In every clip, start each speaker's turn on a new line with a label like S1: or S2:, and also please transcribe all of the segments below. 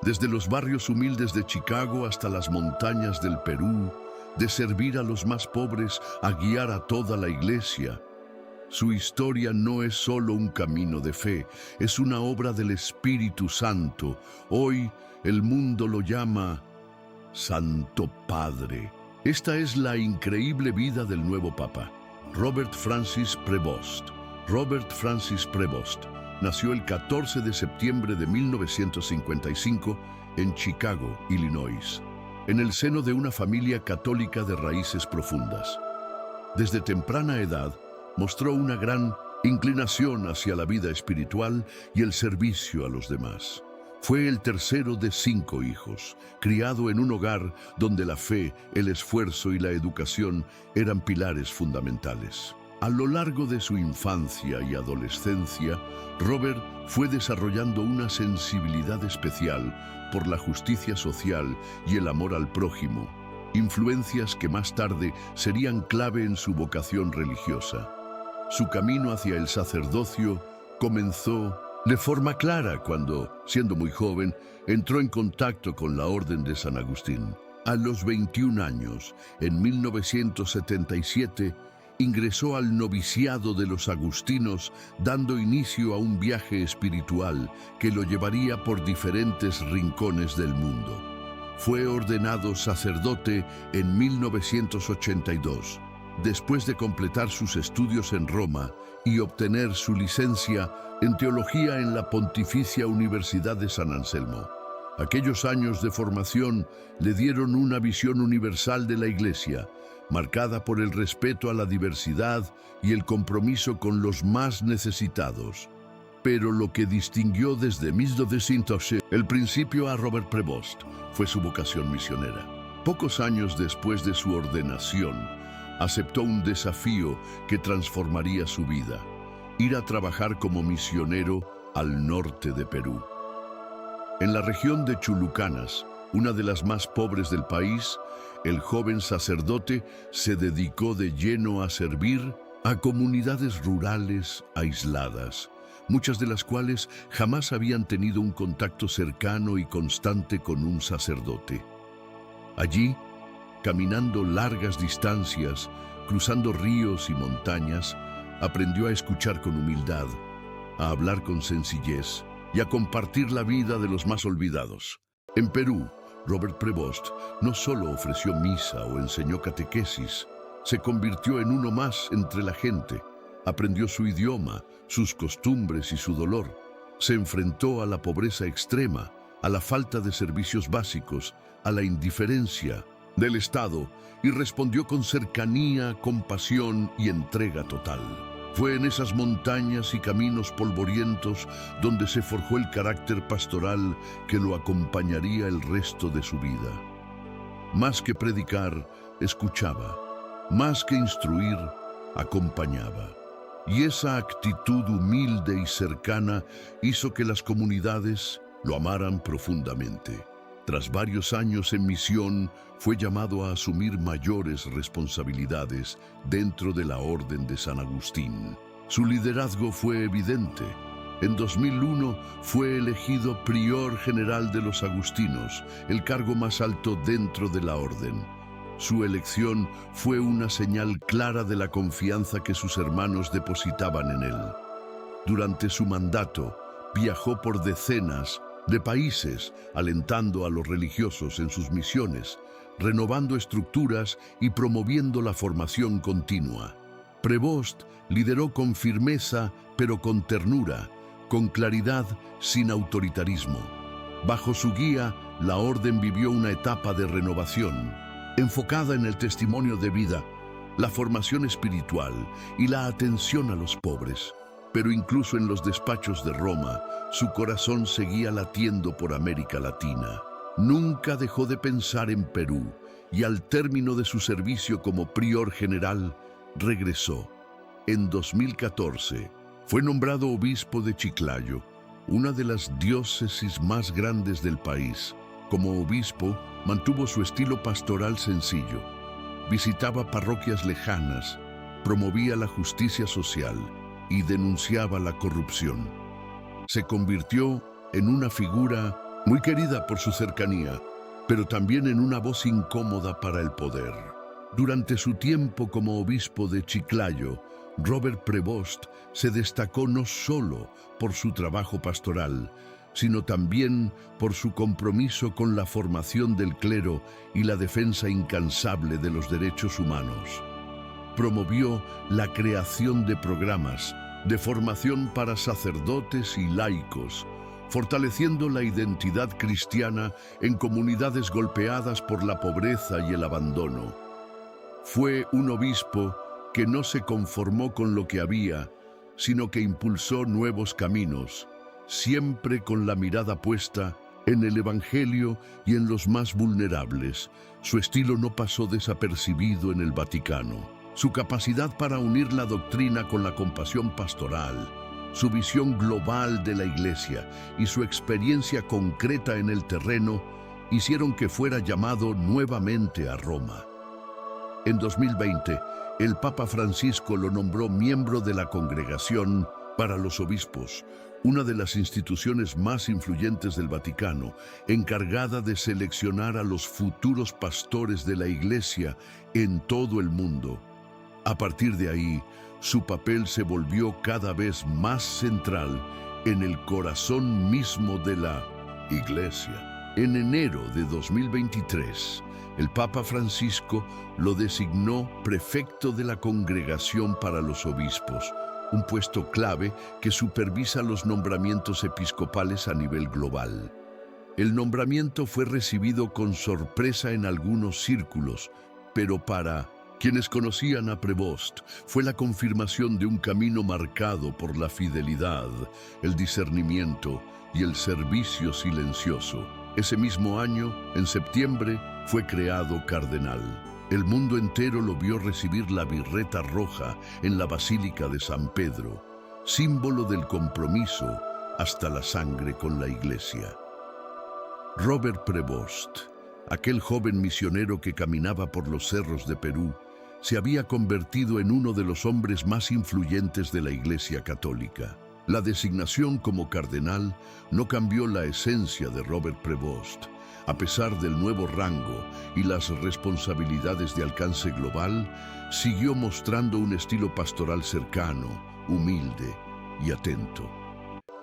S1: Desde los barrios humildes de Chicago hasta las montañas del Perú, de servir a los más pobres a guiar a toda la iglesia. Su historia no es solo un camino de fe, es una obra del Espíritu Santo. Hoy el mundo lo llama Santo Padre. Esta es la increíble vida del nuevo Papa, Robert Francis Prevost. Robert Francis Prevost nació el 14 de septiembre de 1955 en Chicago, Illinois, en el seno de una familia católica de raíces profundas. Desde temprana edad, mostró una gran inclinación hacia la vida espiritual y el servicio a los demás. Fue el tercero de 5 hijos, criado en un hogar donde la fe, el esfuerzo y la educación eran pilares fundamentales. A lo largo de su infancia y adolescencia, Robert fue desarrollando una sensibilidad especial por la justicia social y el amor al prójimo, influencias que más tarde serían clave en su vocación religiosa. Su camino hacia el sacerdocio comenzó de forma clara cuando, siendo muy joven, entró en contacto con la Orden de San Agustín. A los 21 años, en 1977, ingresó al noviciado de los agustinos, dando inicio a un viaje espiritual que lo llevaría por diferentes rincones del mundo. Fue ordenado sacerdote en 1982, después de completar sus estudios en Roma y obtener su licencia en teología en la Pontificia Universidad de San Anselmo. Aquellos años de formación le dieron una visión universal de la Iglesia, marcada por el respeto a la diversidad y el compromiso con los más necesitados. Pero lo que distinguió desde 1900 el principio a Robert Prevost fue su vocación misionera. Pocos años después de su ordenación, aceptó un desafío que transformaría su vida: ir a trabajar como misionero al norte de Perú. En la región de Chulucanas, una de las más pobres del país, el joven sacerdote se dedicó de lleno a servir a comunidades rurales aisladas, muchas de las cuales jamás habían tenido un contacto cercano y constante con un sacerdote. Allí, caminando largas distancias, cruzando ríos y montañas, aprendió a escuchar con humildad, a hablar con sencillez y a compartir la vida de los más olvidados. En Perú, Robert Prevost no solo ofreció misa o enseñó catequesis, se convirtió en uno más entre la gente, aprendió su idioma, sus costumbres y su dolor, se enfrentó a la pobreza extrema, a la falta de servicios básicos, a la indiferencia del Estado y respondió con cercanía, compasión y entrega total. Fue en esas montañas y caminos polvorientos donde se forjó el carácter pastoral que lo acompañaría el resto de su vida. Más que predicar, escuchaba. Más que instruir, acompañaba. Y esa actitud humilde y cercana hizo que las comunidades lo amaran profundamente. Tras varios años en misión, fue llamado a asumir mayores responsabilidades dentro de la Orden de San Agustín. Su liderazgo fue evidente. En 2001 fue elegido prior general de los agustinos, el cargo más alto dentro de la orden. Su elección fue una señal clara de la confianza que sus hermanos depositaban en él. Durante su mandato, viajó por decenas de países, alentando a los religiosos en sus misiones, renovando estructuras y promoviendo la formación continua. Prevost lideró con firmeza, pero con ternura, con claridad, sin autoritarismo. Bajo su guía, la orden vivió una etapa de renovación, enfocada en el testimonio de vida, la formación espiritual y la atención a los pobres. Pero incluso en los despachos de Roma, su corazón seguía latiendo por América Latina. Nunca dejó de pensar en Perú y al término de su servicio como prior general, regresó. En 2014, fue nombrado obispo de Chiclayo, una de las diócesis más grandes del país. Como obispo, mantuvo su estilo pastoral sencillo. Visitaba parroquias lejanas, promovía la justicia social y denunciaba la corrupción. Se convirtió en una figura muy querida por su cercanía, pero también en una voz incómoda para el poder. Durante su tiempo como obispo de Chiclayo, Robert Prevost se destacó no solo por su trabajo pastoral, sino también por su compromiso con la formación del clero y la defensa incansable de los derechos humanos. Promovió la creación de programas de formación para sacerdotes y laicos, fortaleciendo la identidad cristiana en comunidades golpeadas por la pobreza y el abandono. Fue un obispo que no se conformó con lo que había, sino que impulsó nuevos caminos, siempre con la mirada puesta en el Evangelio y en los más vulnerables. Su estilo no pasó desapercibido en el Vaticano. Su capacidad para unir la doctrina con la compasión pastoral, su visión global de la Iglesia y su experiencia concreta en el terreno hicieron que fuera llamado nuevamente a Roma. En 2020, el Papa Francisco lo nombró miembro de la Congregación para los Obispos, una de las instituciones más influyentes del Vaticano, encargada de seleccionar a los futuros pastores de la Iglesia en todo el mundo. A partir de ahí, su papel se volvió cada vez más central en el corazón mismo de la Iglesia. En enero de 2023, el Papa Francisco lo designó prefecto de la Congregación para los Obispos, un puesto clave que supervisa los nombramientos episcopales a nivel global. El nombramiento fue recibido con sorpresa en algunos círculos, pero para quienes conocían a Prevost, fue la confirmación de un camino marcado por la fidelidad, el discernimiento y el servicio silencioso. Ese mismo año, en septiembre, fue creado cardenal. El mundo entero lo vio recibir la birreta roja en la Basílica de San Pedro, símbolo del compromiso hasta la sangre con la Iglesia. Robert Prevost, aquel joven misionero que caminaba por los cerros de Perú, se había convertido en uno de los hombres más influyentes de la Iglesia Católica. La designación como cardenal no cambió la esencia de Robert Prevost. A pesar del nuevo rango y las responsabilidades de alcance global, siguió mostrando un estilo pastoral cercano, humilde y atento.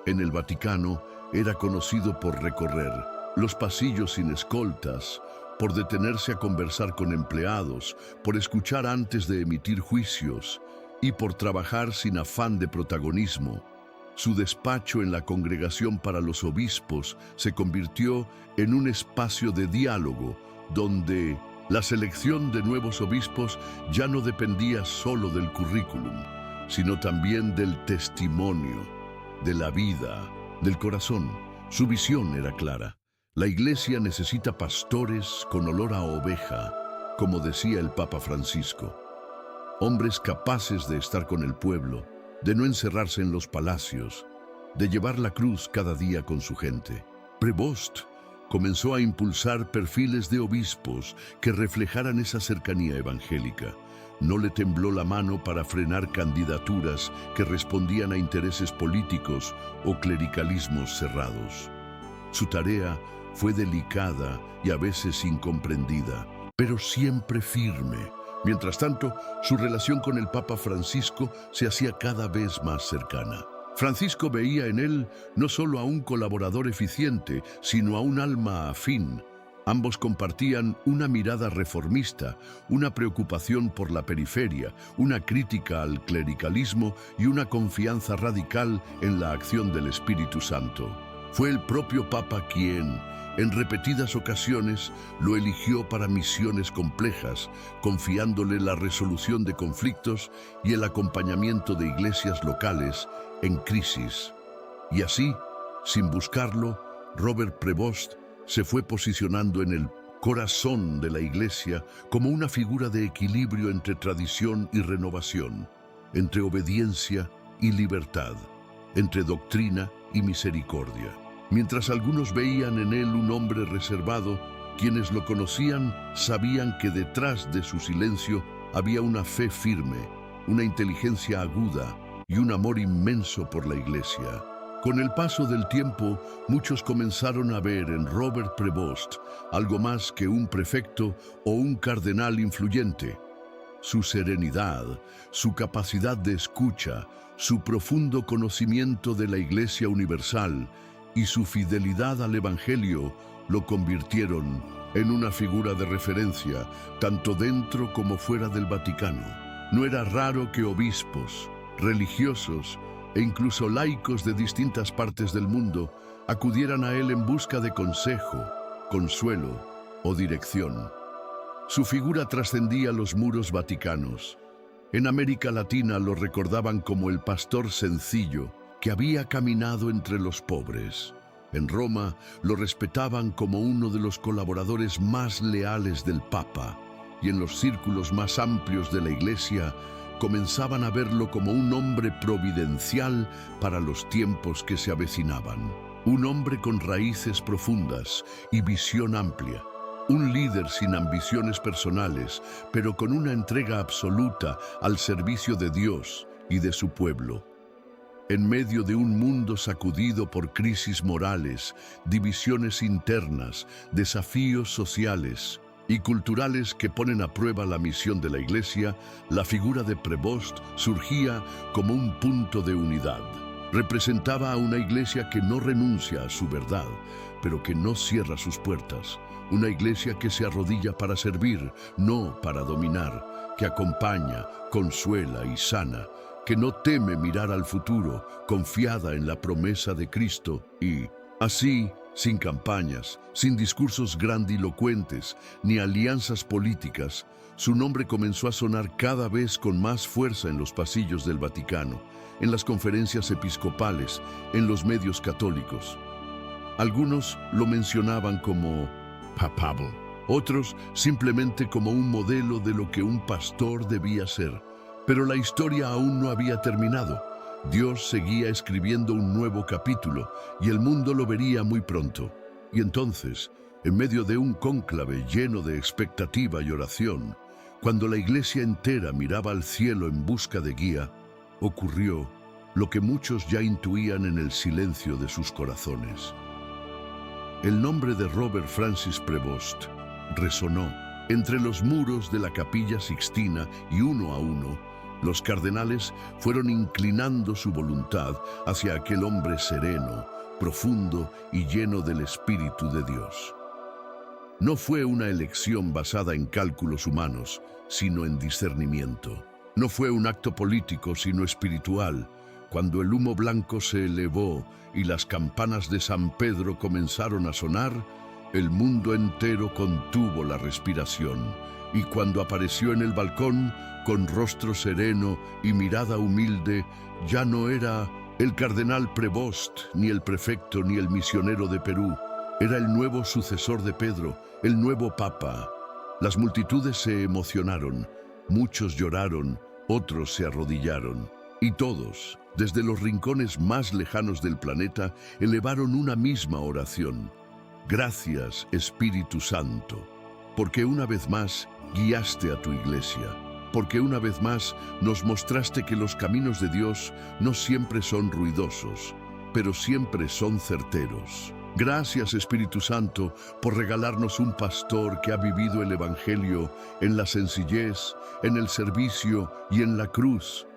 S1: En el Vaticano era conocido por recorrer los pasillos sin escoltas, por detenerse a conversar con empleados, por escuchar antes de emitir juicios y por trabajar sin afán de protagonismo. Su despacho en la Congregación para los Obispos se convirtió en un espacio de diálogo donde la selección de nuevos obispos ya no dependía solo del currículum, sino también del testimonio, de la vida, del corazón. Su visión era clara. La Iglesia necesita pastores con olor a oveja, como decía el Papa Francisco. Hombres capaces de estar con el pueblo, de no encerrarse en los palacios, de llevar la cruz cada día con su gente. Prevost comenzó a impulsar perfiles de obispos que reflejaran esa cercanía evangélica. No le tembló la mano para frenar candidaturas que respondían a intereses políticos o clericalismos cerrados. Su tarea fue delicada y a veces incomprendida, pero siempre firme. Mientras tanto, su relación con el Papa Francisco se hacía cada vez más cercana. Francisco veía en él no solo a un colaborador eficiente, sino a un alma afín. Ambos compartían una mirada reformista, una preocupación por la periferia, una crítica al clericalismo y una confianza radical en la acción del Espíritu Santo. Fue el propio Papa quien, en repetidas ocasiones, lo eligió para misiones complejas, confiándole la resolución de conflictos y el acompañamiento de iglesias locales en crisis. Y así, sin buscarlo, Robert Prevost se fue posicionando en el corazón de la Iglesia como una figura de equilibrio entre tradición y renovación, entre obediencia y libertad, entre doctrina y misericordia. Mientras algunos veían en él un hombre reservado, quienes lo conocían sabían que detrás de su silencio había una fe firme, una inteligencia aguda y un amor inmenso por la Iglesia. Con el paso del tiempo, muchos comenzaron a ver en Robert Prevost algo más que un prefecto o un cardenal influyente. Su serenidad, su capacidad de escucha, su profundo conocimiento de la Iglesia Universal y su fidelidad al Evangelio lo convirtieron en una figura de referencia, tanto dentro como fuera del Vaticano. No era raro que obispos, religiosos e incluso laicos de distintas partes del mundo acudieran a él en busca de consejo, consuelo o dirección. Su figura trascendía los muros vaticanos. En América Latina lo recordaban como el pastor sencillo que había caminado entre los pobres. En Roma lo respetaban como uno de los colaboradores más leales del Papa, y en los círculos más amplios de la Iglesia comenzaban a verlo como un hombre providencial para los tiempos que se avecinaban. Un hombre con raíces profundas y visión amplia. Un líder sin ambiciones personales, pero con una entrega absoluta al servicio de Dios y de su pueblo. En medio de un mundo sacudido por crisis morales, divisiones internas, desafíos sociales y culturales que ponen a prueba la misión de la Iglesia, la figura de Prevost surgía como un punto de unidad. Representaba a una Iglesia que no renuncia a su verdad, pero que no cierra sus puertas. Una Iglesia que se arrodilla para servir, no para dominar, que acompaña, consuela y sana, que no teme mirar al futuro, confiada en la promesa de Cristo y, así, sin campañas, sin discursos grandilocuentes, ni alianzas políticas, su nombre comenzó a sonar cada vez con más fuerza en los pasillos del Vaticano, en las conferencias episcopales, en los medios católicos. Algunos lo mencionaban como papado, otros simplemente como un modelo de lo que un pastor debía ser. Pero la historia aún no había terminado. Dios seguía escribiendo un nuevo capítulo y el mundo lo vería muy pronto. Y entonces, en medio de un cónclave lleno de expectativa y oración, cuando la Iglesia entera miraba al cielo en busca de guía, ocurrió lo que muchos ya intuían en el silencio de sus corazones. El nombre de Robert Francis Prevost resonó entre los muros de la Capilla Sixtina y uno a uno, los cardenales fueron inclinando su voluntad hacia aquel hombre sereno, profundo y lleno del Espíritu de Dios. No fue una elección basada en cálculos humanos, sino en discernimiento. No fue un acto político, sino espiritual. Cuando el humo blanco se elevó y las campanas de San Pedro comenzaron a sonar, el mundo entero contuvo la respiración. Y cuando apareció en el balcón, con rostro sereno y mirada humilde, ya no era el cardenal Prevost, ni el prefecto, ni el misionero de Perú. Era el nuevo sucesor de Pedro, el nuevo Papa. Las multitudes se emocionaron, muchos lloraron, otros se arrodillaron. Y todos, desde los rincones más lejanos del planeta, elevaron una misma oración. Gracias, Espíritu Santo, porque una vez más guiaste a tu Iglesia, porque una vez más nos mostraste que los caminos de Dios no siempre son ruidosos, pero siempre son certeros. Gracias, Espíritu Santo, por regalarnos un pastor que ha vivido el Evangelio en la sencillez, en el servicio y en la cruz.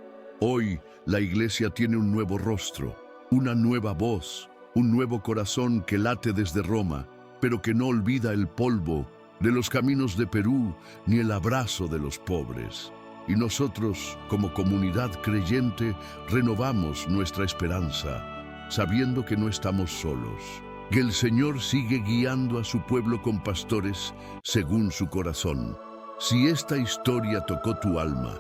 S1: Hoy la Iglesia tiene un nuevo rostro, una nueva voz, un nuevo corazón que late desde Roma, pero que no olvida el polvo de los caminos de Perú ni el abrazo de los pobres. Y nosotros, como comunidad creyente, renovamos nuestra esperanza, sabiendo que no estamos solos, que el Señor sigue guiando a su pueblo con pastores según su corazón. Si esta historia tocó tu alma,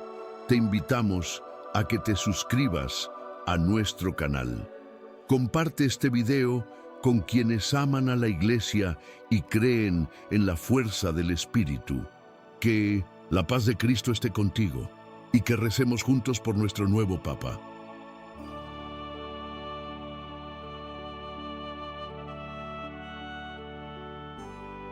S1: te invitamos a que te suscribas a nuestro canal. Comparte este video con quienes aman a la Iglesia y creen en la fuerza del Espíritu. Que la paz de Cristo esté contigo y que recemos juntos por nuestro nuevo Papa.